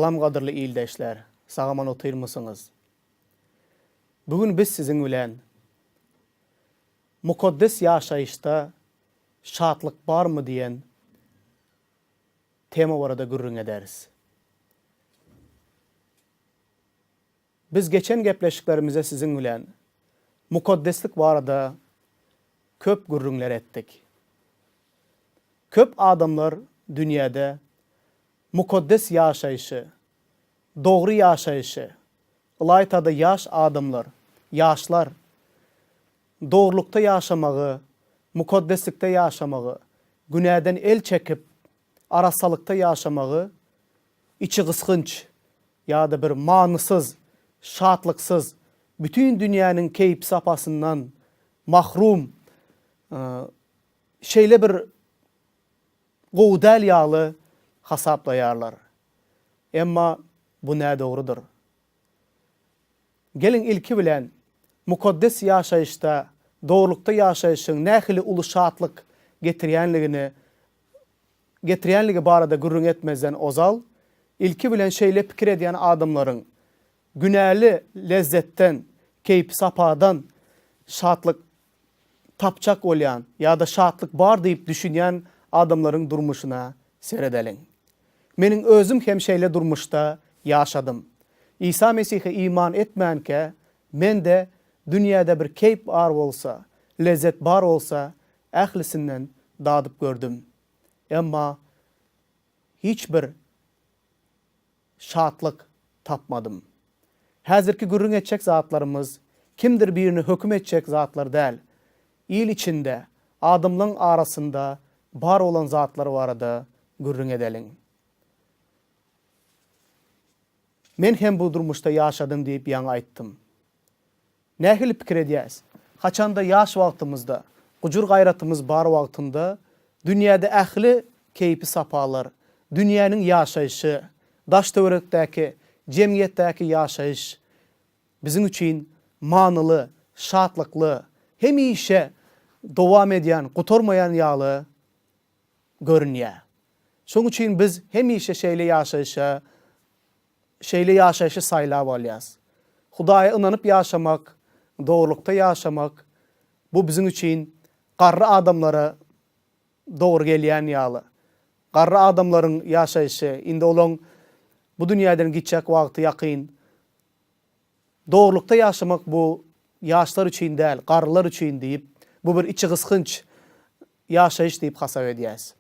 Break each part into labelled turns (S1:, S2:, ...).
S1: Salam qadırlı iyildeşler, sağaman otyrmysınız. Bugün biz sizin bilen mukaddes yaşayışta şatlık bar mı diyen tema barada gürrün ederiz. Biz geçen gepleşiklerimize sizin bilen mukaddeslik barada köp gürrünler ettik. Köp adamlar dünyada mukaddes yaşayışı, doğru yaşayışı, ılaytada yaş adamlar, yaşlar, doğrulukta yaşamağı, mukaddeslikte yaşamağı, günahdan el çekip arasalıkta yaşamağı, içi kıskınç ya da bir manısız, şatlıksız, bütün dünyanın keyip sapasından mahrum, şeyle bir qoğdel yağlı hasaplayarlar. Emma bu ne doğrudur? Gelin ilki bilen mukaddes yaşayışta, doğrulukta yaşayışın nähili ulu şatlık getiriyenligi barada gürrün etmezden ozal, ilki bilen şeyle pikir ediyen adamların günahlı lezzetten, keyip sapadan şatlık tapçak olayan ya da şatlık bar deyip düşünen adamların durmuşuna seyredelim. Menin özüm hem şeyle durmuşta yaşadım. İsa Mesih'e iman etmeyenke men de dünyada bir keyip bar olsa, lezzet bar olsa əhlisinden dadıp gördüm. Ama hiçbir şatlık tapmadım. Hazırki gürrün edecek zatlarımız kimdir birini hüküm edecek zatlar değil. İl içinde, adamların arasında bar olan zatları var da gürrün edelim. Men hem bu durmuşta yaşadım deyip yana ayttım. Nähili pikir ediyäs? Haçanda yaş wagtymyzda, gucur gayratymyz bar wagtynda dünyada ähli keypi sapalar, dünyanın yaşayışı, daş töwerekdäki, jemgyýetdäki yaşayış bizim üçin manyly, şatlykly, hemişe dowam edýän, gutormayan ýaly görünýär. Şoň üçin biz hemişe şeýle yaşayışı saylap alýas. Hudaýa ynanyp yaşamak, doğrulukta yaşamak bu bizim üçin garry adamlara doğru gelýän ýaly. Garry adamlaryň yaşayışı indi olan bu dünýäden gitjek wagty ýakyn. Doğrulukta yaşamak bu yaşlar üçin değil, garrylar üçin diýip bu bir içi kıskınç yaşayış diýip hasap edýäs.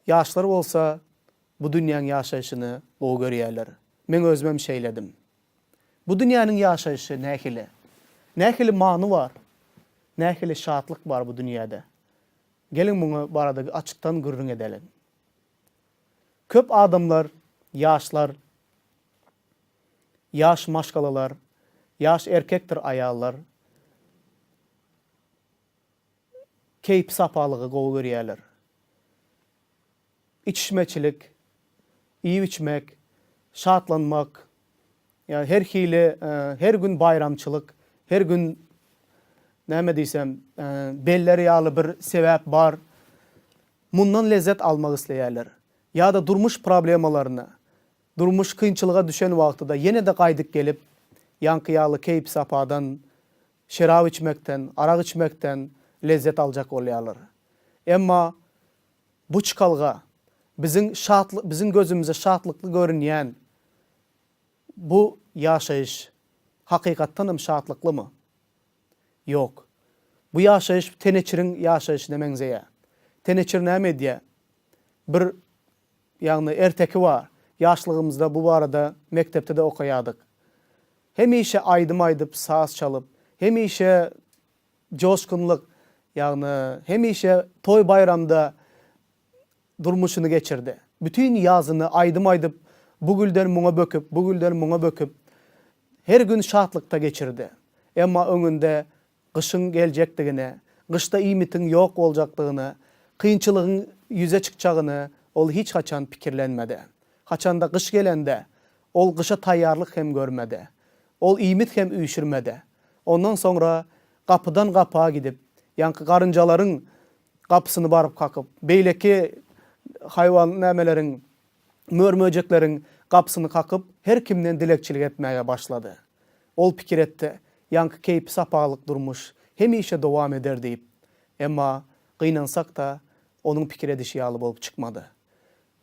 S1: Yaşlar bolsa bu dünýäň yaşayışyny o görýärler. Men özüm şeýledim. Bu dünýäniň yaşayışı nähili? Nähili many var? Nähili şatlyk bar bu dünýäde? Gelin bunu barada açyktan gürrün edelim. Köp adamlar, yaşlar, yaş maşgalalar, yaş erkektir ayallar, keyip sapalygy gowy görýärler. İçmeçilik, iyi içmek, şatlanmak, yani her gün bayramçılık, her gün näme diýsem, belleri ýaly bir sebäp bar. Mundan lezzet almak isleýärler. Ya da durmuş problemalaryny, durmuş kynçylyga düşen wagtda ýene de gaýdyp gelip, ýanky ýaly keyip sapadan, şerap içmekten, arak içmekten lezzet aljak bolýarlar. Emma bu çykalga bizim gözümüze şatlykly görünýän bu yaşayış hakykatdanam şatlykly mı? Yok. Bu yaşayış teneçirin yaşayışı demeňzeýär. Teneçir näme diýär? Bir ýagny erteki var. Yaşlygymyzda bu barada mektepde de okaýadyk. Hemişe aydyp saz çalyp, hemişe joşkunlyk, ýagny hemişe toy bayramda durmuşunu geçirdi. Bütün yazını aydyp bu gülden muňa böküp her gün şatlykta geçirdi. Emma öňünde kışın geljekdigine, kışta ýmitiň ýok boljakdygyny, kynçylygyň ýüze çykjagyny ol hiç haçan pikirlenmedi. Haçanda kış gelende ol kışa taýýarlyk hem görmedi. Ol ýmit hem üýşürmedi. Ondan sonra kapıdan kapığa gidip, yankı garynjalaryň kapysyny baryp kakyp, beýleki haywan nämelerin mörmöjeklerin kapsını kakıp her kimden dilekçilik etmeye başladı. Ol pikir etti, yankı keyip sapalık durmuş, hem işe devam eder deyip. Emma kıynansak da onun pikir edişi yalı bolup çıkmadı.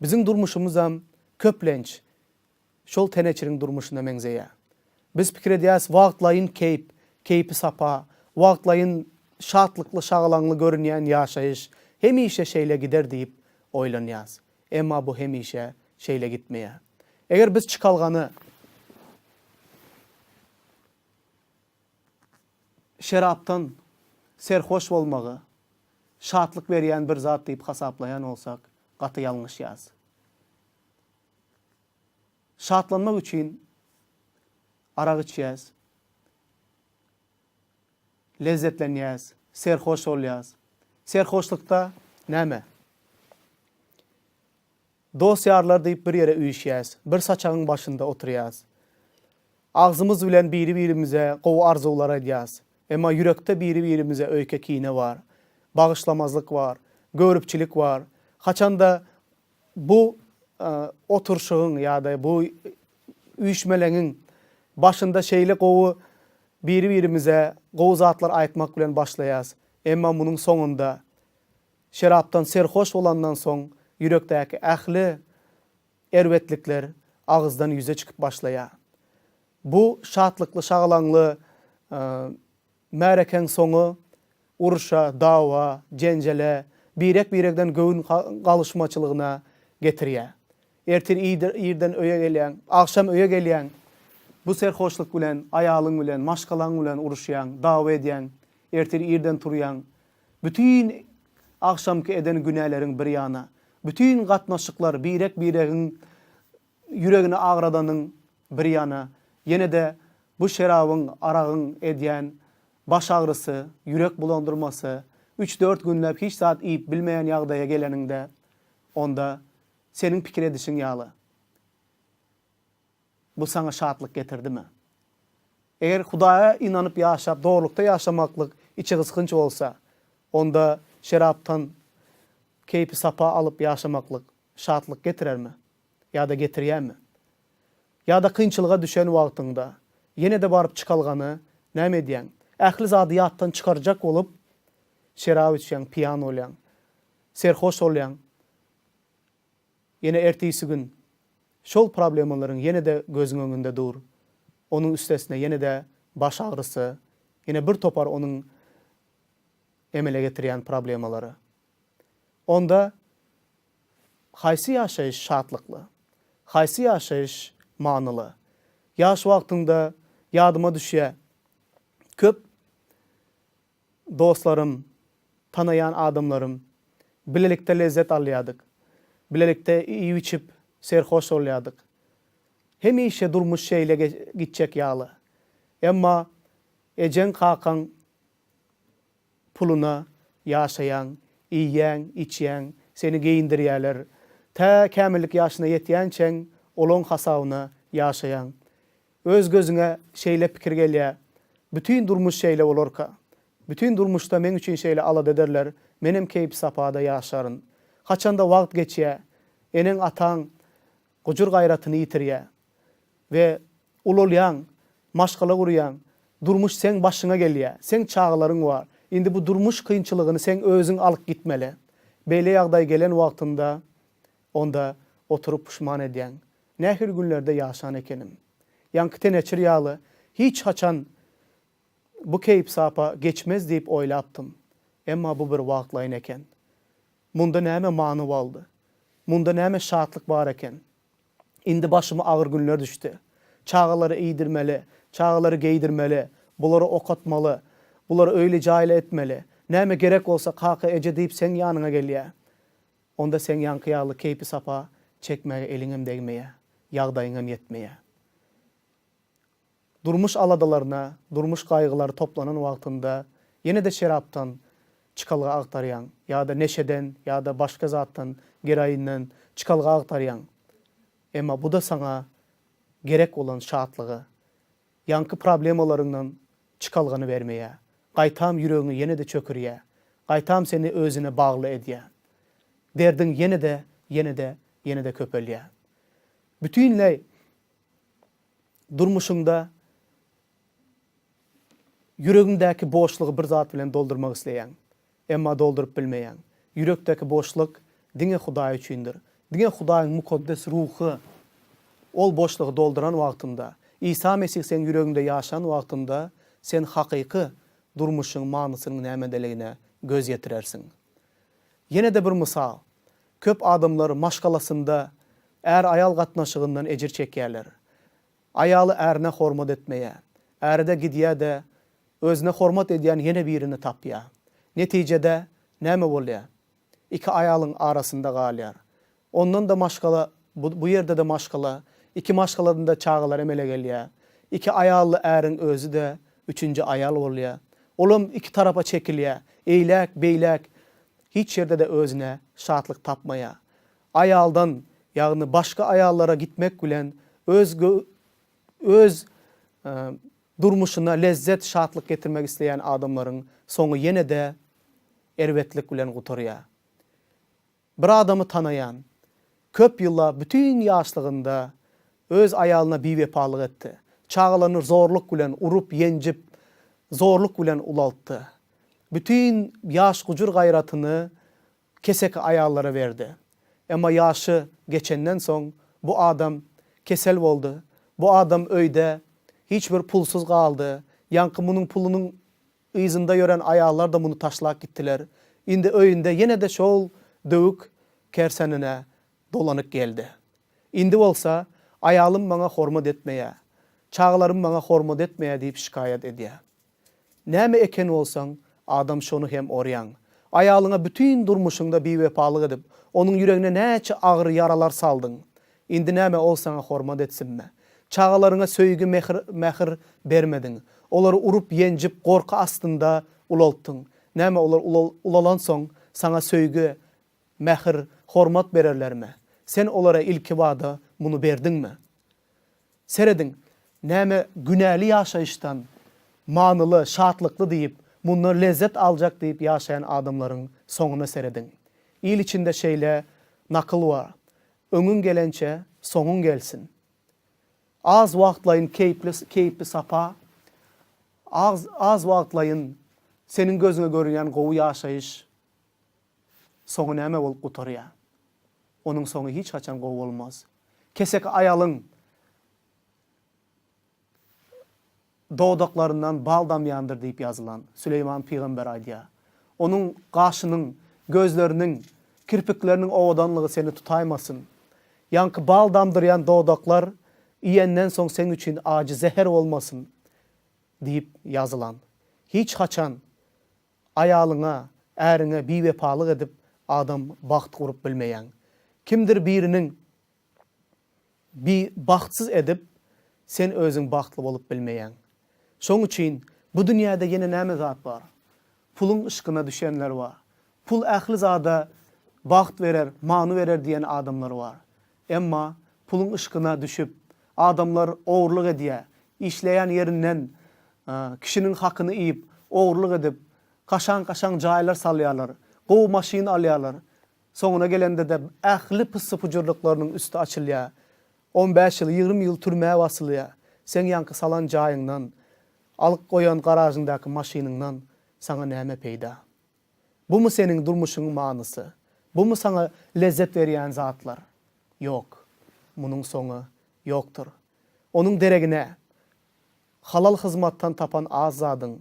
S1: Bizim durmuşumuzam köplenç, şol teneçirin durmuşuna mengzeye. Biz pikir ediyaz vaqtlayın keypi sapa, vaqtlayın şatlıklı şağlanlı görünyen yaşayış, hem işe şeyle gider deyip oylanyaz. Emma bu hem işe şeyle gitmeye. Eğer biz çıkalganı şeraptan serhoş olmağı, şatlık veriyen bir zat deyip hasaplayan olsak, katı yanlış yaz. Şatlanmak için arak içiyaz, lezzetleniyiz, serhoş olyaz. Serhoşlukta näme? Dosyarlar deyip bir yere üyüşiyaz, bir saçağın başında oturuyaz. Ağzımız bilen biri-birimize qovu arzular ediyaz. Ama yürekte biri-birimize öyke kine var, bağışlamazlık var, görüpçilik var. Haçanda bu oturuşun ya da bu üyüşmelerin başında şeyle qovu biri-birimize qovu zatlar aytmak bilen başlayaz. Ama bunun sonunda şeraptan serhoş olandan son yürekteki ähli erwetlikler ağızdan yüze çıkıp başlaya. Bu şatlıklı, şağlanlı märeken soňu uruşa, dawa, jenjele, birek-birekden göğün galışmaçylygyna getirýär. Ertir ýerden öýe gelýän, akşam öýe gelýän, bu serhoşluk bilen, aýalyň bilen, maşgalaň bilen uruşýan, dawa edýän, ertir ýerden turýan, bütün akşamky eden günälerin bir ýana, bütün gatnaşyklar birek-biregiň yüregine agradanyň bir ýana, ýene de bu şerabyň, aragyň edýän baş ağrısı, yürek bulandırması, 3-4 günläp hiç saat iýip bilmeýän ýagdaýa geleninde, onda senin pikir edişin ýaly. Bu sana şatlyk getirdimi? Eger Hudaýa inanyp ýaşap, dogrulukda ýaşamaklyk içi gysgynç bolsa, onda şeraptan keypi sapa alıp ýaşamaklyk şatlyk getirermi? Ýa-da getirýärmi? Ýa-da kynçylyga düşen wagtyňda ýene de baryp çıkalgany näme edýän? Ähli zady ýatdan çıkarjak bolup şerap içýän, piyan bolýan, serhoş bolýan. Ýene ertesi gün şol problemalaryň ýene de gözüň öňünde dur. Onuň üstesine ýene de baş ağrısy, ýene bir topar onuň emele getirýän problemalary. Onda haýsy ýaşaýyş şatlykly, haýsy ýaşaýyş manyly. Ýaş wagtynda ýadyma düşýär. Köp dostlarım, tanayan adamlarım, bilelikte lezzet alýadyk. Bilelikte iýip içip serhoş olýadyk. Hem işe durmuş şeyle gitjek ýaly. Emma ejen kakan puluna ýaşaýan, iýýän, içýän, seni geyindirýärler. Ta kämillik ýaşyna ýetýänçeň olon hasabyna ýaşaýan. Öz gözüne şeyle pikir gelýär. Bütün durmuş şeyle olorka. Bütün durmuşda men üçin şeyle alad ederler. Menem keyip sapada ýaşaryn. Haçanda wagt geçýär. Enen ataň gujur gayratyny ýitirýär. Ve ulolýan, maşgala gurýan, durmuş sen başyňa gelýär. Sen çağlaryň var. Indi bu durmuş kynçylygyny sen özüň alyp gitmeli. Beýle ýagdaý gelen wagtynda onda oturup puşman edýän. Nähir günlerde ýaşan ekenim. Ýanky teneçir ýaly hiç haçan bu keyip sapa geçmez deyip oýlapdym. Emma bu bir wagtlaýyn eken. Munda näme many boldy? Munda näme şatlyk bar eken? Indi başyma agyr günler düşdi. Çağalary iýdirmeli, çağalary geydirmeli, bulary okatmaly, bulary öýle jaýla etmeli. Näme gerek bolsa kaka eje deyip sen ýanyňa gelýär. Onda sen ýanky ýaly keypi sapa çekmäge eliňem degmeýär, ýagdaýyňam ýetmeýär. Durmuş aladalarına, durmuş kaygıları toplanan wagtynda ýene de şeraptan çıkalga agtarýan, ya da neşeden, ya da başka zattan, geraýinden çıkalga agtarýan. Emma bu da sana gerek olan şatlygy, yankı problemalaryňdan çıkalgany bermeýär. Gaýtam ýüregiňi ýene de çökürýär. Gaýtam seni özüne bagly edýär. Derdin ýene de köpelýär. Bütünley durmuşunda yüreğindeki boşluğu bir zat bilen doldurmak isleyen, emma doldurup bilmeyen. Yürekteki boşluk dine Hudaý üçindir. Dine Hudaýyň mukaddes ruhu ol boşluğu dolduran wagtynda, İsa Mesih sen yüreğinde yaşan wagtynda sen hakyky durmuşyň manysynyň nämedeligine göz yetirersin. Yine de bir misal. Köp adamlar maşgalasında ayal gatnaşygyndan ejir çekýärler. Ayaly ärine hormat etmeýär. Äride gidýär de özüne hormat edýän yine birini tapýar. Netijede näme bolýar? İki ayalyň arasynda galýar. Ondan da maşgala, bu yerde de maşgala, iki maşgaladan da çağalar emele gelýär. İki ayallı äriň özü de üçüncü ayal bolýar. Olum iki tarafa çekilýär. Eýlek, beýlek, hiç yerde de özüne şatlyk tapmaýar. Ayaldan, ýagny başga ayallara gitmek bilen öz durmuşuna lezzet, şatlyk getirmek isleýän adamlaryň soňu ýene de erwetlik bilen gutarýar. Bir adamı tanayan, köp ýyllar bütün ýaşlygynda öz ayalyna biwepalyk etdi. Çağalarını zorluk bilen urup yenjip, zorluk bilen ulaltdy. Bütün yaş gucur gayratyny kesek ayallara verdi. Emma yaşı geçenden soň bu adam kesel boldu. Bu adam öýde hiçbir pulsuz kaldı. Yankı bunun pulunun ýyzynda ýören ayallar da bunu taşlap gittiler. Indi öýünde yine de şol döwük kersenine dolanyk geldi. Indi bolsa ayalym maňa hormat etmeýär. Çağlarım maňa hormat etmeýär diýip şikayet edýär. Näme eken bolsaň adam şonu hem oryan. Ayalyňa bütün durmuşyňda biwepalyk edip, onuň yüregine näçe agyr yaralar saldyň. Indi näme olsaňa hormat etsinmi? Çağalaryňa söýgü mehir bermediň. Olary urup yenjip gorka astynda ulaltdyň. Näme olar ulalan soň sana söýgü, mehir, hormat bererlermi? Sen olara ilkibada bunu berdiňmi? Seredin, näme günäli ýaşaýyşdan manyly, şatlykly diýip, bundan lezzet aljak diýip ýaşaýan adamlaryň soňuna seredin. İl içinde şeýle nakıl var. Öňüň gelençe soňuň gelsin. Az wagtlaýyn keypli sapa, az wagtlaýyn senin gözüne görünýän gowy ýaşaýyş soňu näme bolup gutarýar? Onuň soňu hiç haçan gowy bolmaz. Kesek ayalyň doğdaklarından bal damyandır diýip ýazylan Süleyman Peygamber aýdýar. Onuň gaşynyň, gözleriniň, kirpikleriniň owadanlygy seni tutaýmasyn. Yankı bal damdyrýan doğdaklar iýenden soň sen üçin acı zeher bolmasyn diýip ýazylan. Hiç haçan ayalyňa, äriňe biwepalyk edip adam baht gurup bilmeýän. Kimdir birinin bir baxtsız edip sen özüň baxtly bolup bilmeýän. Şoň üçin bu dünýäde ýene näme zat bar? Pulun ışkyna düşenler bar. Pul ähli zada baht verer, many verer diýen adamlar bar. Emma pulun ışkyna düşüp adamlar owurlyk edýär. İşleýän ýerinden kişiniň hakyny iýip owurlyk edip kaşan jaýlar salýarlar. Gow maşyn alýarlar. Soňuna gelende de ähli pyssypujurlyklarynyň üstü açylýar. 15 ýyl, 20 ýyl türmäge basylýar. Sen ýankı salan jaýyňdan, alyp goýan garażyndaky maşynyňdan sana näme peýda? Bumu senin durmuşyň manysy? Bumu sana lezzet berýän zatlar? Yok. Munyň soňu ýokdur. Onuň deregine halal hyzmatdan tapan azadyň,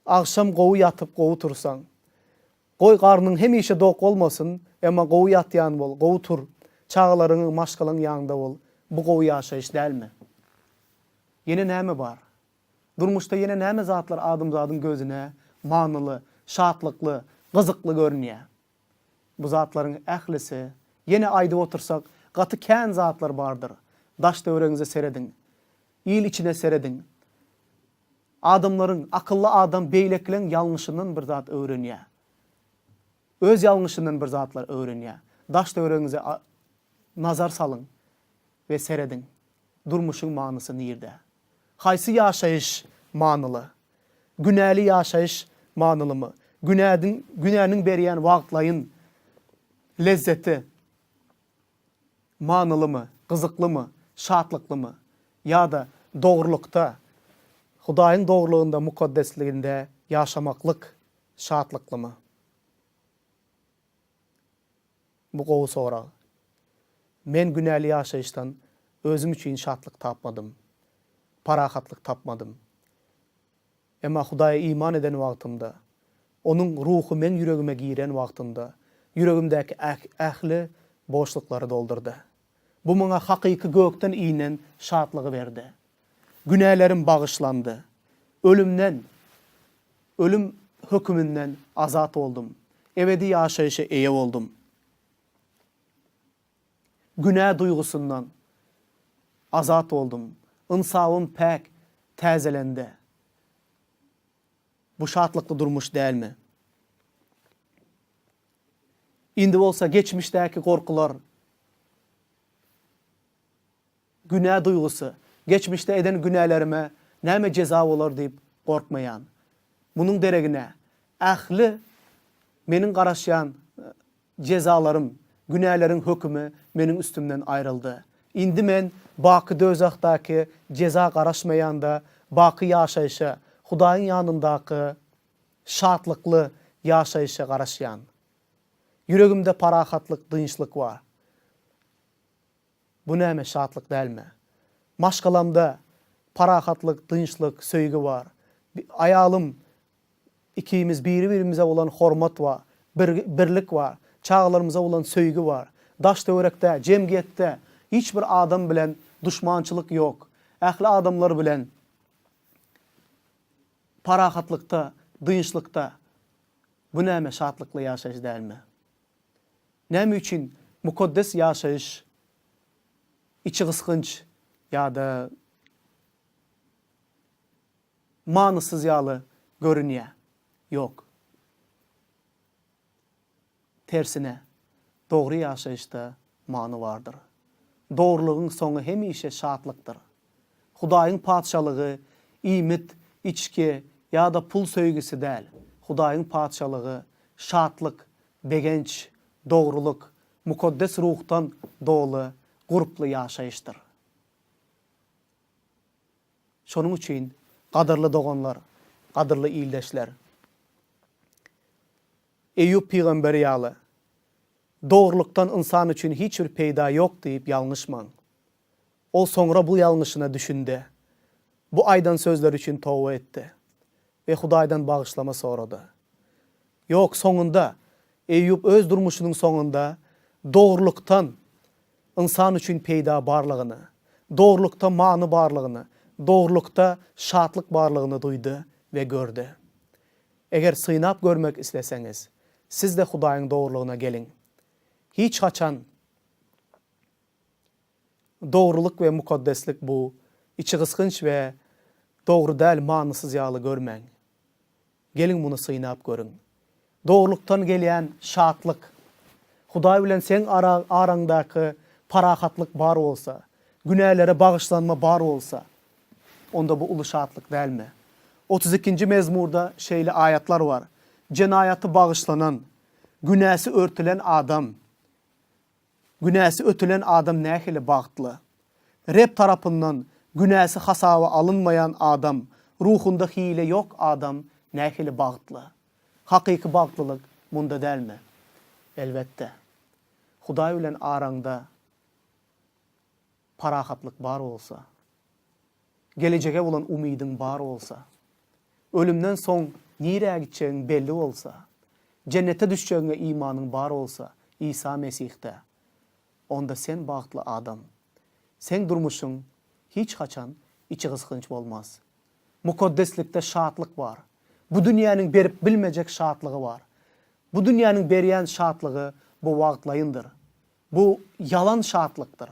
S1: akşam gowy yatyp gowy tursaň, goý garnyň hemişe dok bolmasyn, emma gowy ýatýan bol, gowy tur, çağlaryň, maşgalaň ýanynda bol. Bu gowy ýaşaýyş dälmi? Ýene näme bar? Durmuşda ýene näme zatlar adamzadyň gözüne manyly, şatlykly, gyzykly görünýär? Bu zatlaryň ählisi ýene aýdyp otursak, gaty kän zatlar bardyr. Daş döwreňize seredin. İl içine seredin. Adamlaryň, akylly adam beýleklen ýalňyşyndan bir zat öwrenýär. Öz ýalňyşyndan bir zatlar öwrenýär. Daş döwreňize nazar salın ve seredin. Durmuşyň manysy nirde? Haýsy ýaşaýyş manyly? Günäli ýaşaýyş manylymy? Günäniň berýän wagtlaýyn lezzeti manylymy? Kızıklı mı? Şatlıklı mı? Ya da doğrulukta, Hudaýyň doğruluğunda, mukaddesliginde yaşamaklık şatlıklı mı? Bu gowy sorak. Men günäli ýaşaýyşdan özüm üçin şatlyk tapmadım. Parahatlyk tapmadım. Emma Hudaýa iman eden wagtymda, onuň ruhy men yüregime giren wagtynda, yüregimdäki ähli boşluklary doldurdy. Bu maňa hakyky gökden inen şatlygy berdi. Günälerim bagyşlandy. Ölüm hökmünden azat oldum. Ebedi ýaşaýyşa eýe oldum. Günä duygusundan azat oldum. Insabım pek täzelendi. Bu şatlykly durmuş dälmi? Indi bolsa geçmişdäki korkular, günä duygusu, geçmişde eden günälerime näme ceza bolar diýip korkmayan. Munuň deregine ähli meniň garaşýan cezalarym, günälerin hökmü meniň üstümden aýryldy. Indi men baky dözakdaky ceza garaşmaýanda baky ýaşaýşa, Hudaýyň ýanyndaky şatlykly ýaşaýşa garaşýan. Yüregimde parahatlyk, dynçlyk var. Bu näme şatlyk dälmi? Maşgalamda parahatlyk, dynçlyk, söýgü var. Aýalym, ikimiz biri-birimize olan hormat var, birlik var. Çağlarımıza olan söýgü var. Daş töwerekde, jemgyýetde hiç bir adam bilen düşmançylyk ýok. Ähli adamlar bilen parahatlykda, dynçlykda bu näme şatlykly ýaşaýyş dälmi? Näme üçin mukaddes ýaşaýyş içi gysgynç ýa-da manysyz ýaly görünýär? Yok. Tersine, doğru ýaşaýyşda many vardır. Doğruluğun sonu hemişe şatlykdyr. Hudaýyň padşalygy, iýmit, içki ýa-da pul söýgüsi däl. Hudaýyň padşalygy şatlyk, begenç, doğruluk, mukaddes ruhtan dolu, gurply ýaşaýyşdyr. Şonuň üçin gadyrly doganlar, gadyrly ýyldaşlar, Eyyub peýgamberi ýaly doğruluktan insan üçün hiç bir peýda ýok diýip ýalňyşmaň. Ol soňra bu ýalňyşyna düşündi. Bu aýdan sözler üçün towba etdi ve Hudaýdan bagyşlama sorady. Ýok, soňunda Eyyub öz durmuşynyň soňunda doğruluktan insan üçün peýda barlygyny, doğrulukta many barlygyny, doğrulukta şatlyk barlygyny duydy ve gördü. Eger synap görmek isleseňiz, siz de Hudaýyň doğrulugyna gelin. Hiç haçan doğruluk ve mukaddeslik bu içi gysgynç ve doğru däl manysyz ýaly görmeň. Gelin bunu synap görün. Doğruluktan gelýän şatlyk, Hudaý bilen sen araňdaky parahatlyk bar bolsa, günälere bagyşlanma bar bolsa, onda bu uly şatlyk dälmi? 32-nji mezmurda şeýle ayatlar var. Cenayaty bagyşlanan, günäsi örtülen adam, günäsi ötülen adam nähili bagtly. Reb tarapyndan günäsi hasaba alınmayan adam, ruhunda hile yok adam nähili bagtly. Hakyky bagtlylyk munda dälmi? Elbetde. Hudaý bilen araňda parahatlyk bar bolsa, gelejege bolan umydyň bar bolsa, ölümden soň nirä gitçegiň belli bolsa, cennete düşýäňe imanyň bar bolsa, İsa Mesih'te, onda sen bagtly adam. Sen durmuşyň hiç haçan içi gysgynç bolmaz. Mukaddeslikde şatlyk var. Bu dünýäniň berip bilmejek şatlygy var. Bu dünýäniň berýän şatlygy bu wagtlaýyndyr. Bu yalan şatlykdyr.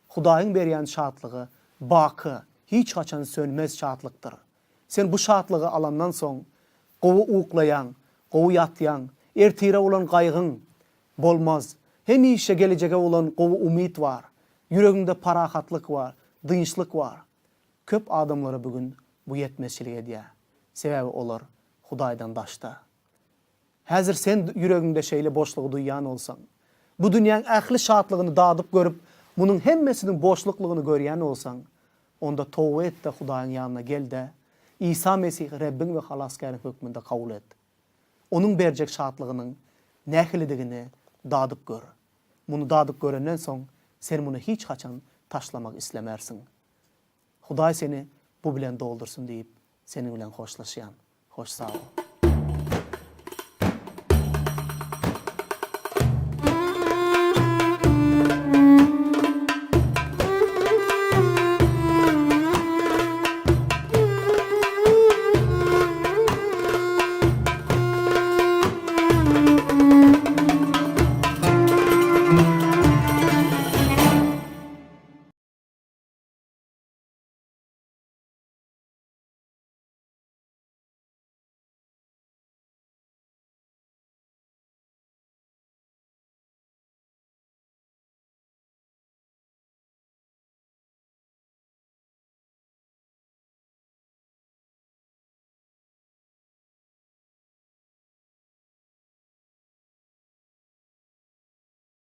S1: Hudaýyň berýän şatlygy baky, hiç haçan sönmez şatlykdyr. Sen bu şatlygy alandan soň gowy uklayan, gowy ýatýan, ertire olan gaýgyň bolmaz. Hemişe gelejege olan gowy umyt var. Yüreginde parahatlyk var, dynçlyk var. Köp adamlara bugün bu yetmezçilik edýär. Sebebi olar Hudaýdan daşda. Häzir sen yüreginde şeýle boşlugy duýýan bolsaň, bu dünýäň ähli şatlygyny dadyp görüp Bunun hemmesinin boşluklığını görýän olsan, onda towba et de Hudaýyň ýanyna gel de İsa Mesih Rabbin ve halaskaryň hökmünde kabul et. Onun berjek şadlygynyň nähilidigini dadyp gör. Bunu dadyp görenden soň sen bunu hiç haçan taşlamak islemersin. Hudaý seni bu bilen doldursun diýip seni bilen hoşlaşýan. Hoş sağ ol.